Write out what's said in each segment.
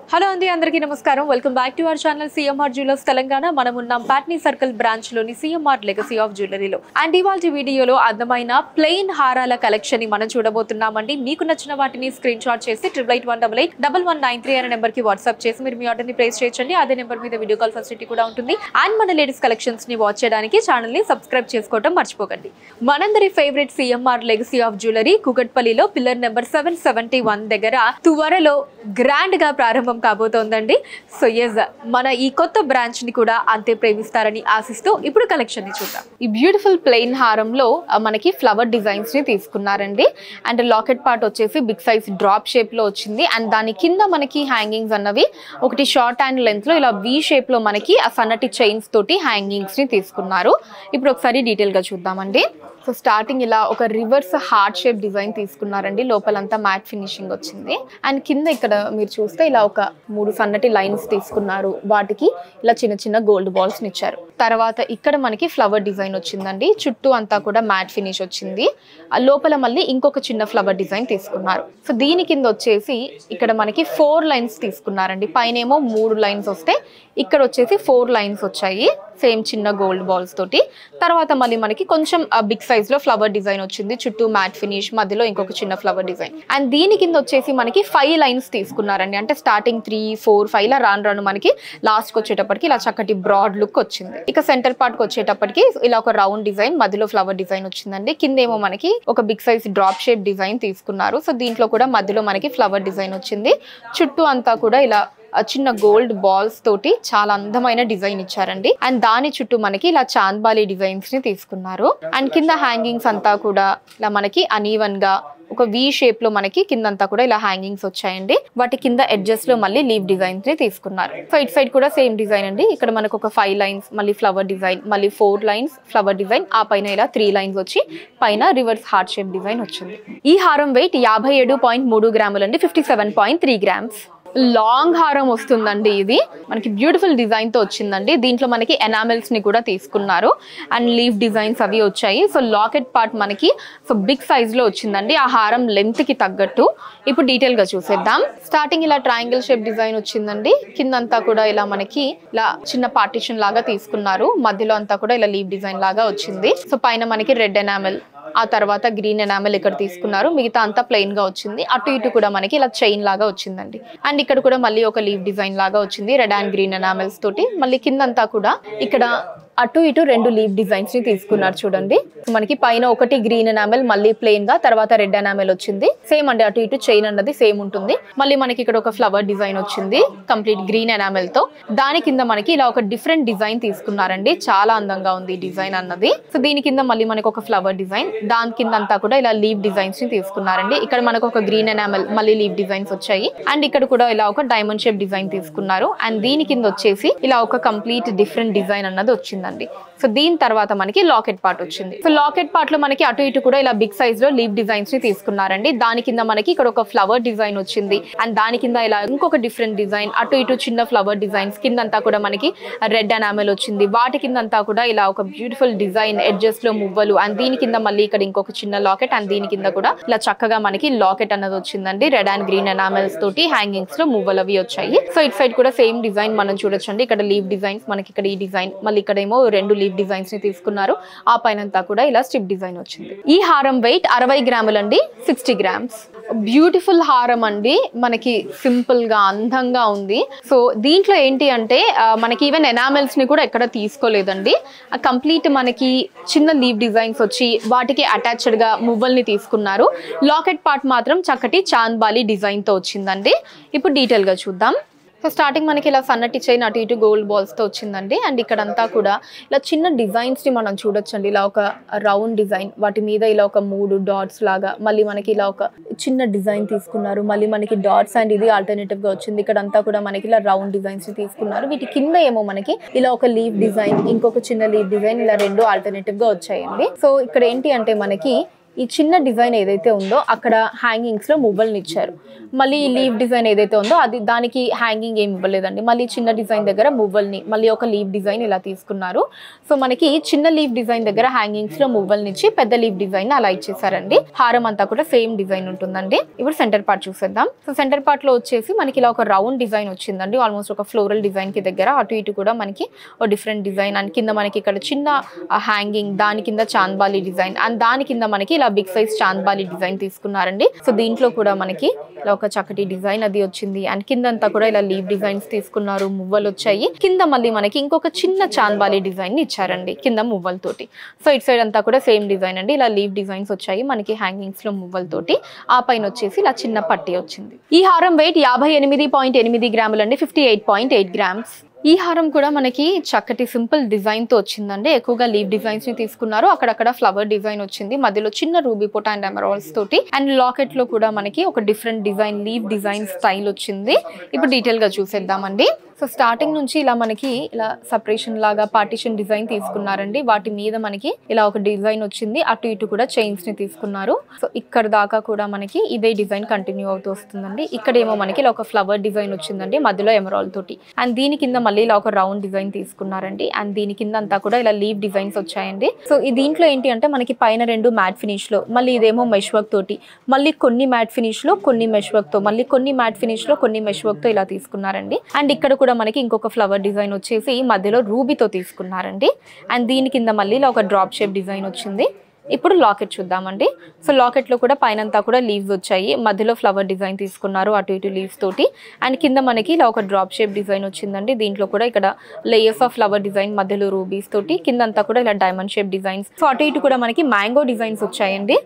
Hello అండి అందరికీ నమస్కారం welcome back to our channel CMR jewellers Telangana మనం ఉన్నాం పాట్నీ సర్కిల్ బ్రాంచ్ లోని సిఎంఆర్ లెగసీ ఆఫ్ జ్యువెలరీలో అండ్ ఇవాల్టి వీడియోలో అందమైన ప్లెయిన్ హారాల కలెక్షన్ ని మనం చూడబోతున్నామండి మీకు నచ్చిన వాటిని స్క్రీన్ షాట్ చేసి 8818811993 అనే నెంబర్ కి వాట్సాప్ చేసి మీరు మీ ఆర్డర్ ని ప్లేస్ చేయొచ్చండి అదే నెంబర్ మీద వీడియో కాల్ ఫెసిలిటీ కూడా ఉంటుంది అండ్ మన లేటెస్ట్ కలెక్షన్స్ ని వాచ్ చేయడానికి ఛానల్ ని సబ్స్క్రైబ్ చేసుకోవడం మర్చిపోకండి మనందరి favourite CMR legacy of jewellery కుకట్పల్లిలో పిల్లర్ నెంబర్ 771 దగ్గర త్వరలో గ్రాండ్ గా ప్రారంభం కాబోతోందండి సో ఎస్ మన ఈ కొత్త బ్రాంచ్ ని కూడా అంతే ప్రేమిస్తారని ఆశిస్తూ ఇప్పుడు కలెక్షన్ ని చూద్దాం ఈ బ్యూటిఫుల్ ప్లెయిన్ హారంలో మనకి ఫ్లవర్ డిజైన్స్ ని తీసుకున్నారండి అండ్ లాకెట్ పార్ట్ వచ్చేసి బిగ్ సైజ్ డ్రాప్ షేప్ లో వచ్చింది అండ్ దాని కింద మనకి హ్యాంగింగ్స్ అన్నవి ఒకటి షార్ట్ అండ్ లెంత్ లో ఇలా వి షేప్ లో మనకి ఆ సన్నటి చైన్స్ తోటి హ్యాంగింగ్స్ ని తీసుకున్నారు ఇప్పుడు ఒకసారి డీటెయిల్ గా చూద్దామండి సో స్టార్టింగ్ ఇలా ఒక రివర్స్ హార్ట్ షేప్ డిజైన్ తీసుకున్నారండి లోపలంతా మ్యాట్ ఫినిషింగ్ వచ్చింది అండ్ కింద ఇక్కడ మీరు చూస్తే ఇలా ఒక 3 సన్నటి లైన్స్ తీసుకున్నారు వాటికి ఇలా చిన్న చిన్న గోల్డ్ బాల్స్ ని ఇచ్చారు తర్వాత ఇక్కడ మనకి ఫ్లవర్ డిజైన్ వచ్చిందండి చుట్టూ అంతా కూడా మ్యాట్ ఫినిష్ వచ్చింది లోపల మళ్ళీ ఇంకొక చిన్న ఫ్లవర్ డిజైన్ తీసుకున్నారు సో దీని కింద వచ్చేసి ఇక్కడ మనకి 4 లైన్స్ తీసుకున్నారండి పైనేమో 3 లైన్స్ వస్తే ఇక్కడ వచ్చేసి 4 లైన్స్ వచ్చాయి సేమ్ చిన్న గోల్డ్ బాల్స్ తోటి తర్వాత మళ్ళీ మనకి కొంచెం బిగ్ సైజ్ లో ఫ్లవర్ డిజైన్ వచ్చింది చుట్టూ మ్యాట్ ఫినిష్ మధ్యలో ఇంకొక చిన్న ఫ్లవర్ డిజైన్ అండ్ దీని కింద వచ్చేసి మనకి 5 లైన్స్ తీసుకున్నారండి అంటే స్టార్టింగ్ 3, 4, 5 లా రాను మనకి లాస్ట్ కి వచ్చేటప్పటికి ఇలా చక్కటి బ్రాడ్ లుక్ వచ్చింది ఇక సెంటర్ పార్ట్ కి వచ్చేటప్పటికి ఇలా ఒక రౌండ్ డిజైన్ మధ్యలో ఫ్లవర్ డిజైన్ వచ్చిందండి కింద ఏమో మనకి ఒక big size drop shape design తీసుకున్నారు సో దీంట్లో కూడా మధ్యలో మనకి ఫ్లవర్ డిజైన్ వచ్చింది చుట్టూ అంతా కూడా ఇలా చిన్న గోల్డ్ బాల్స్ తోటి చాలా అందమైన డిజైన్ ఇచ్చారండి అండ్ దాని చుట్టూ మనకి ఇలా చాంద్బాలి డిజైన్స్ ని తీసుకున్నారు అండ్ కింద హ్యాంగింగ్స్ అంతా కూడా ఇలా మనకి అనీవన్ గా ఒక వి షేప్ లో మనకి కిందంతా కూడా ఇలా హ్యాంగింగ్స్ వచ్చాయండి వాటి కింద ఎడ్జెస్ లో మళ్ళీ లీవ్ డిజైన్స్ ని తీసుకున్నారు సైడ్ సైడ్ కూడా సేమ్ డిజైన్ అండి ఇక్కడ మనకు ఒక 5 లైన్స్ మళ్ళీ ఫ్లవర్ డిజైన్ మళ్ళీ 4 లైన్స్ ఫ్లవర్ డిజైన్ ఆ పైన ఇలా 3 లైన్స్ వచ్చి పైన రివర్స్ హార్ట్ షేప్ డిజైన్ వచ్చింది ఈ హారం వెయిట్ 57.3 గ్రాములు అండి 57.3 గ్రామ్స్ లాంగ్ హారం వస్తుందండి ఇది మనకి బ్యూటిఫుల్ డిజైన్ తో వచ్చిందండి దీంట్లో మనకి ఎనామెల్స్ ని కూడా తీసుకున్నారు అండ్ లీఫ్ డిజైన్స్ అవి వచ్చాయి సో లాకెట్ పార్ట్ మనకి సో బిగ్ సైజ్ లో వచ్చిందండి ఆ హారం లెంత్ కి తగ్గట్టు ఇప్పుడు డీటెయిల్ గా చూసేద్దాం స్టార్టింగ్ ఇలా ట్రయాంగిల్ షేప్ డిజైన్ వచ్చిందండి కిందంతా కూడా ఇలా మనకి ఇలా చిన్న పార్టిషన్ లాగా తీసుకున్నారు మధ్యలో అంతా కూడా ఇలా లీఫ్ డిజైన్ లాగా వచ్చింది సో పైన మనకి రెడ్ ఎనామెల్ ఆ తర్వాత గ్రీన్ ఎనామెల్ ఇక్కడ తీసుకున్నారు మిగతా అంతా ప్లెయిన్ గా వచ్చింది అటు ఇటు కూడా మనకి ఇలా చైన్ లాగా వచ్చిందండి అండ్ ఇక్కడ కూడా మళ్ళీ ఒక లీవ్ డిజైన్ లాగా వచ్చింది రెడ్ అండ్ గ్రీన్ ఎనామెల్స్ తోటి మళ్ళీ కిందంతా కూడా ఇక్కడ అటు ఇటు 2 లీవ్ డిజైన్స్ ని తీసుకున్నారు చూడండి మనకి పైన ఒకటి గ్రీన్ ఎనామెల్ మళ్ళీ ప్లెయిన్ గా తర్వాత రెడ్ ఎనామెల్ వచ్చింది సేమ్ అండి అటు ఇటు చైన్ అన్నది సేమ్ ఉంటుంది మళ్ళీ మనకి ఇక్కడ ఒక ఫ్లవర్ డిజైన్ వచ్చింది కంప్లీట్ గ్రీన్ ఎనామెల్ తో దాని కింద మనకి ఇలా ఒక డిఫరెంట్ డిజైన్ తీసుకున్నారండి చాలా అందంగా ఉంది ఈ డిజైన్ అన్నది సో దీని కింద మళ్ళీ మనకి ఒక ఫ్లవర్ డిజైన్ దాని కింద అంతా కూడా ఇలా లీవ్ డిజైన్స్ ని తీసుకున్నారండి ఇక్కడ మనకు ఒక గ్రీన్ ఎనామెల్ మళ్ళీ లీవ్ డిజైన్స్ వచ్చాయి అండ్ ఇక్కడ కూడా ఇలా ఒక డైమండ్ షేప్ డిజైన్ తీసుకున్నారు అండ్ దీని కింద వచ్చేసి ఇలా ఒక కంప్లీట్ డిఫరెంట్ డిజైన్ అన్నది వచ్చింది సో దీని తర్వాత మనకి లాకెట్ పార్ట్ వచ్చింది సో లాకెట్ పార్ట్ లో మనకి అటు ఇటు కూడా ఇలా బిగ్ సైజ్ లో లీవ్ డిజైన్స్ ని తీసుకున్నారండి దాని కింద మనకి ఇక్కడ ఒక ఫ్లవర్ డిజైన్ వచ్చింది అండ్ దాని కింద ఇలా ఇంకొక డిఫరెంట్ డిజైన్ అటు ఇటు చిన్న ఫ్లవర్ డిజైన్స్ కిందంతా కూడా మనకి రెడ్ ఎనామెల్ వచ్చింది వాటి కిందంతా కూడా ఇలా ఒక బ్యూటిఫుల్ డిజైన్ ఎడ్జెస్ లో మువ్వలు అండ్ దీని కింద మళ్ళీ ఇక్కడ ఇంకొక చిన్న లాకెట్ అండ్ దీని కింద కూడా ఇలా చక్కగా మనకి లాకెట్ అన్నది వచ్చిందండి రెడ్ అండ్ గ్రీన్ ఎనామెల్స్ తోటి హ్యాంగింగ్స్ లో మువ్వలు అవి వచ్చాయి సో ఇట్ సైడ్ కూడా సేమ్ డిజైన్ మనం చూడొచ్చండి ఇక్కడ లీవ్ డిజైన్స్ మనకి ఇక్కడ ఈ డిజైన్ మళ్ళీ ఇక్కడ ఏమో 2 లీవ్ డిజైన్స్ ని తీసుకున్నారు ఆ పైన అంతా కూడా ఇలా స్ట్రిప్ డిజైన్ వచ్చింది ఈ హారం వెయిట్ 60 గ్రాములు అండి 60 గ్రామ్స్ బ్యూటిఫుల్ హారం అండి మనకి సింపుల్ గా అందంగా ఉంది సో దీంట్లో ఏంటి అంటే మనకి ఈవెన్ ఎనామెల్స్ ని కూడా ఎక్కడ తీసుకోలేదండి కంప్లీట్ మనకి చిన్న లీవ్ డిజైన్స్ వచ్చి వాటికి అటాచ్డ్ గా మువ్వల్ని తీసుకున్నారు లాకెట్ పార్ట్ మాత్రం చక్కటి చాంద్బాలి డిజైన్ తో వచ్చిందండి ఇప్పుడు డీటెయిల్ గా చూద్దాం సో స్టార్టింగ్ మనకి ఇలా సన్నటి చైన్ అటు ఇటు గోల్డ్ బాల్స్ తో వచ్చిందండి అండ్ ఇక్కడంతా కూడా ఇలా చిన్న డిజైన్స్ ని మనం చూడొచ్చండి ఇలా ఒక రౌండ్ డిజైన్ వాటి మీద ఇలా ఒక 3 డాట్స్ లాగా మళ్ళీ మనకి ఇలా ఒక చిన్న డిజైన్ తీసుకున్నారు మళ్ళీ మనకి డాట్స్ అండ్ ఇది ఆల్టర్నేటివ్ గా వచ్చింది ఇక్కడంతా కూడా మనకి ఇలా రౌండ్ డిజైన్స్ ని తీసుకున్నారు వీటి కింద ఏమో మనకి ఇలా ఒక లీవ్ డిజైన్ ఇంకొక చిన్న లీవ్ డిజైన్ ఇలా 2 ఆల్టర్నేటివ్ గా వచ్చాయండి సో ఇక్కడ ఏంటి అంటే మనకి ఈ చిన్న డిజైన్ ఏదైతే ఉందో అక్కడ హ్యాంగింగ్స్లో మువ్వల్ని ఇచ్చారు. మళ్ళీ ఈ లీవ్ డిజైన్ ఏదైతే ఉందో అది దానికి హ్యాంగింగ్ ఏమి ఇవ్వలేదండి. మళ్ళీ చిన్న డిజైన్ దగ్గర మువ్వల్ని, మళ్ళీ ఒక లీవ్ డిజైన్ ఇలా తీసుకున్నారు. సో మనకి చిన్న లీవ్ డిజైన్ దగ్గర హ్యాంగింగ్స్లో మువ్వల్ని ఇచ్చి పెద్ద లీవ్ డిజైన్ అలా ఇచ్చేసారండి. హారం అంతా కూడా సేమ్ డిజైన్ ఉంటుందండి. ఇప్పుడు సెంటర్ పార్ట్ చూసేద్దాం. సో సెంటర్ పార్ట్ లో వచ్చేసి మనకి ఇలా ఒక రౌండ్ డిజైన్ వచ్చిందండి. ఆల్మోస్ట్ ఒక ఫ్లోరల్ డిజైన్ కి దగ్గర అటు ఇటు కూడా మనకి ఒక డిఫరెంట్ డిజైన్ అండ్ కింద మనకి ఇక్కడ చిన్న హ్యాంగింగ్, దాని కింద చాంద్బాలి డిజైన్ అండ్ దాని కింద మనకి ఇలా బిగ్ సైజ్ చాంద్బాలి డిజైన్ తీసుకున్నారండి. సో దీంట్లో కూడా మనకి ఇలా ఒక చక్కటి డిజైన్ అది వచ్చింది అండ్ కింద అంతా కూడా ఇలా లీవ్ డిజైన్స్ తీసుకున్నారు, మువ్వలు వచ్చాయి. కింద మళ్ళీ మనకి ఇంకొక చిన్న చాంద్బాలి డిజైన్ ని ఇచ్చారండి కింద మువ్వలతోటి. సో ఇటు సైడ్ అంతా కూడా సేమ్ డిజైన్ అండి. ఇలా లీవ్ డిజైన్స్ వచ్చాయి మనకి హ్యాంగింగ్స్ లో మువ్వలతోటి. ఆ పైన వచ్చేసి ఇలా చిన్న పట్టి వచ్చింది. ఈ హారం వెయిట్ 58.8 గ్రాములు అండి, 58.8 గ్రామ్స్. ఈ హారం కూడా మనకి చక్కటి సింపుల్ డిజైన్ తో వచ్చిందండి. ఎక్కువగా లీవ్ డిజైన్స్ ని తీసుకున్నారు, అక్కడక్కడ ఫ్లవర్ డిజైన్ వచ్చింది, మధ్యలో చిన్న రూబీ పొట్ అండ్ ఎమరాల్డ్స్ తోటి అండ్ లాకెట్ లో కూడా మనకి ఒక different design leave design style వచ్చింది. ఇప్పుడు డీటెయిల్ గా చూసేద్దామండి. సో స్టార్టింగ్ నుంచి ఇలా మనకి ఇలా సపరేషన్ లాగా పార్టీషన్ డిజైన్ తీసుకున్నారండి. వాటి మీద మనకి ఇలా ఒక డిజైన్ వచ్చింది, అటు ఇటు కూడా చైన్స్ ని తీసుకున్నారు. సో ఇక్కడ దాకా కూడా మనకి ఇదే డిజైన్ కంటిన్యూ అవుతూ వస్తుందండి. ఇక్కడేమో మనకి ఇలా ఒక ఫ్లవర్ డిజైన్ వచ్చిందండి మధ్యలో ఎమరాల్డ్ తోటి అండ్ దీని కింద మళ్ళీ ఇలా ఒక రౌండ్ డిజైన్ తీసుకున్నారండి అండ్ దీని కింద అంతా కూడా ఇలా లీవ్ డిజైన్స్ వచ్చాయండి. సో ఈ దీంట్లో ఏంటి అంటే మనకి పైన రెండు మ్యాట్ ఫినిష్ లో, మళ్ళీ ఇదేమో మెష్ వర్క్ తోటి, మళ్ళీ కొన్ని మ్యాట్ ఫినిష్ లో, కొన్ని మెష్ వర్క్ తో, మళ్ళీ కొన్ని మ్యాట్ ఫినిష్ లో, కొన్ని మెష్ వర్క్ తో ఇలా తీసుకున్నారండి. అండ్ ఇక్కడ కూడా మనకి ఇంకొక ఫ్లవర్ డిజైన్ వచ్చేసి మధ్యలో రూబీతో తీసుకున్నారండి అండ్ దీని కింద మళ్ళీ ఇలా ఒక డ్రాప్ షేప్ డిజైన్ వచ్చింది. ఇప్పుడు లాకెట్ చూద్దామండి. సో లాకెట్ లో కూడా పైన అంతా కూడా లీవ్స్ వచ్చాయి, మధ్యలో ఫ్లవర్ డిజైన్ తీసుకున్నారు అటు ఇటు లీవ్స్ తోటి అండ్ కింద మనకి ఇలా ఒక డ్రాప్ షేప్ డిజైన్ వచ్చిందండి. దీంట్లో కూడా ఇక్కడ లేయర్స్ ఆఫ్ ఫ్లవర్ డిజైన్, మధ్యలో రూబీస్ తోటి, కింద అంతా కూడా ఇలా డైమండ్ షేప్ డిజైన్స్. సో అటు ఇటు కూడా మనకి మ్యాంగో డిజైన్స్ వచ్చాయండి.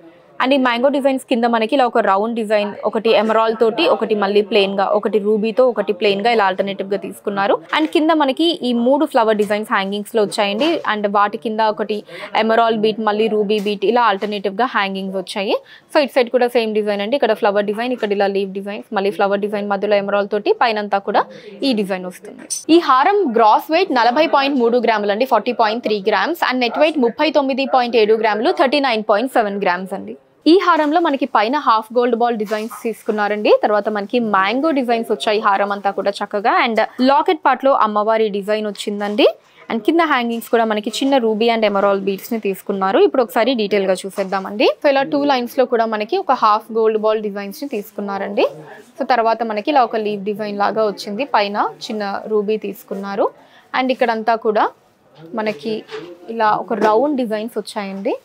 అండ్ ఈ మ్యాంగో డిజైన్స్ కింద మనకి ఇలా ఒక రౌండ్ డిజైన్, ఒకటి ఎమరాల్డ్ తోటి, ఒకటి మళ్ళీ ప్లెయిన్ గా, ఒకటి రూబీతో, ఒకటి ప్లెయిన్ గా ఇలా ఆల్టర్నేటివ్ గా తీసుకున్నారు. అండ్ కింద మనకి ఈ 3 ఫ్లవర్ డిజైన్స్ హ్యాంగింగ్స్ లో వచ్చాయండి అండ్ వాటి కింద ఒకటి ఎమరాల్డ్ బీట్, మళ్ళీ రూబీ బీట్, ఇలా ఆల్టర్నేటివ్ గా హ్యాంగింగ్స్ వచ్చాయి. సో ఇటు సైడ్ కూడా సేమ్ డిజైన్ అండి. ఇక్కడ ఫ్లవర్ డిజైన్, ఇక్కడ ఇలా లీవ్ డిజైన్స్, మళ్ళీ ఫ్లవర్ డిజైన్, మధ్యలో ఎమరాల్డ్ తోటి, పైన అంతా కూడా ఈ డిజైన్ వస్తుంది. ఈ హారం గ్రాస్ వెయిట్ 40.3 గ్రాములు అండి, 40.3 గ్రామ్స్ అండ్ నెట్ వెయిట్ 39.7 గ్రాములు, 39.7 గ్రామ్స్ అండి. ఈ హారంలో మనకి పైన హాఫ్ గోల్డ్ బాల్ డిజైన్స్ తీసుకున్నారండి. తర్వాత మనకి మ్యాంగో డిజైన్స్ వచ్చాయి హారం అంతా కూడా చక్కగా అండ్ లాకెట్ పార్ట్ లో అమ్మవారి డిజైన్ వచ్చిందండి అండ్ కింద హ్యాంగింగ్స్ కూడా మనకి చిన్న రూబీ అండ్ ఎమరాల్డ్ బీడ్స్ ని తీసుకున్నారు. ఇప్పుడు ఒకసారి డీటెయిల్ గా చూసేద్దామండి. సో ఇలా 2 లైన్స్ లో కూడా మనకి ఒక హాఫ్ గోల్డ్ బాల్ డిజైన్స్ ని తీసుకున్నారండి. సో తర్వాత మనకి ఇలా ఒక లీవ్ డిజైన్ లాగా వచ్చింది, పైన చిన్న రూబీ తీసుకున్నారు అండ్ ఇక్కడంతా కూడా మనకి ఇలా ఒక రౌండ్ డిజైన్స్ వచ్చాయండి.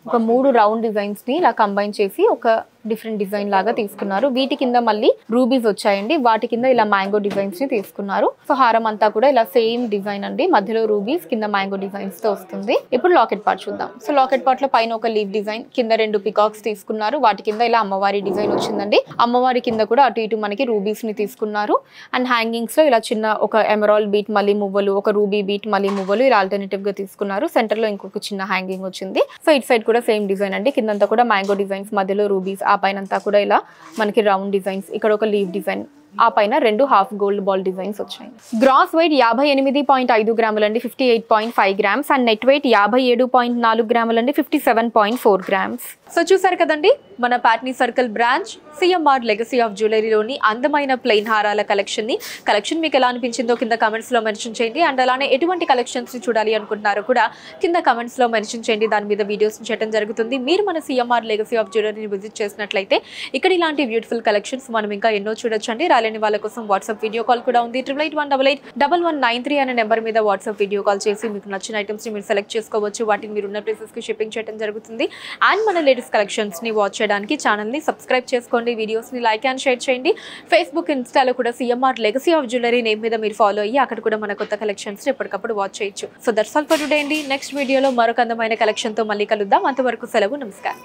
ఒక 3 రౌండ్ డిజైన్స్ ని ఇలా కంబైన్ చేసి ఒక డిఫరెంట్ డిజైన్ లాగా తీసుకున్నారు. వీటి కింద మళ్ళీ రూబీస్ వచ్చాయండి, వాటి కింద ఇలా మ్యాంగో డిజైన్స్ ని తీసుకున్నారు. సో హారం అంతా కూడా ఇలా సేమ్ డిజైన్ అండి, మధ్యలో రూబీస్, కింద మ్యాంగో డిజైన్స్ తో వస్తుంది. ఇప్పుడు లాకెట్ పార్ట్ చూద్దాం. సో లాకెట్ పార్ట్ లో పైన ఒక లీవ్ డిజైన్, కింద 2 పికాక్స్ తీసుకున్నారు, వాటి కింద ఇలా అమ్మవారి డిజైన్ వచ్చిందండి. అమ్మవారి కింద కూడా అటు ఇటు మనకి రూబీస్ ని తీసుకున్నారు అండ్ హ్యాంగింగ్స్ లో ఇలా చిన్న ఒక ఎమరాల్డ్ బీట్, మళ్ళీ మువ్వలు, ఒక రూబీ బీట్, మళ్ళీ మువ్వలు, ఇలా ఆల్టర్నేటివ్ గా తీసుకున్నారు. సెంటర్ లో ఇంకొక చిన్న హ్యాంగింగ్ వచ్చింది. సో ఇటు సైడ్ కూడా సేమ్ డిజైన్ అండి, కిందంతా కూడా మ్యాంగో డిజైన్స్, మధ్యలో రూబీస్, ఆ పైన అంతా కూడా ఇలా మనకి రౌండ్ డిజైన్స్, ఇక్కడ ఒక లీవ్ డిజైన్, ఆ పైన 2 హాఫ్ గోల్డ్ బాల్ డిజైన్స్ వచ్చాయి. గ్రాస్ వెయిట్ 58.5 గ్రాములు అండి, 58.5 గ్రామ్స్ అండ్ నెట్ వెయిట్ 57.4 గ్రాములు అండి, 57.4 గ్రామ్స్. సో చూసారు కదండి మన Patny circle branch CMR legacy of జ్యువెలరీలోని అందమైన ప్లెయిన్ హారాల కలెక్షన్ మీకు ఎలా అనిపించిందో కింద కమెంట్స్ లో మెన్షన్ చేయండి అండ్ అలానే ఎటువంటి కలెక్షన్స్ ని చూడాలి అనుకుంటున్నారో కూడా కింద కమెంట్స్ లో మెన్షన్ చేయండి. దాని మీద వీడియోస్ చేయడం జరుగుతుంది. మీరు మన సిఎంఆర్ లెగసీ ఆఫ్ జ్యువెలరీని విజిట్ చేసినట్లయితే ఇక్కడ ఇలాంటి బ్యూటిఫుల్ కలెక్షన్స్ మనం ఇంకా ఎన్నో చూడొచ్చండి. రాలేని వాళ్ళ కోసం వాట్సాప్ వీడియో కాల్ కూడా ఉంది. 8818881193 అనే నెంబర్ మీద వాట్సాప్ వీడియో కాల్ చేసి మీకు నచ్చిన ఐటమ్స్ ని మీరు సెలెక్ట్ చేసుకోవచ్చు. వాటిని మీరు ఉన్న ప్లేసెస్ కి షిప్పింగ్ చేయడం జరుగుతుంది. అండ్ మన లేటెస్ట్ కలెక్షన్స్ ని వాచ్ చేయడానికి ఛానల్ ని సబ్స్క్రైబ్ చేసుకోండి, వీడియోస్ ని లైక్ అండ్ షేర్ చేయండి. ఫేస్బుక్, ఇన్స్టాలో కూడా CMR legacy of jewellery name మీద మీరు ఫాలో అయ్యి అక్కడ కూడా మన కొత్త కలెక్షన్స్ ఎప్పటికప్పుడు వాచ్ చేయొచ్చు. So that's all for today అండి. నెక్స్ట్ వీడియోలో మరొక అందమైన కలెక్షన్ తో మళ్ళీ కలుద్దాం. అంతవరకు సెలవు, నమస్కారం.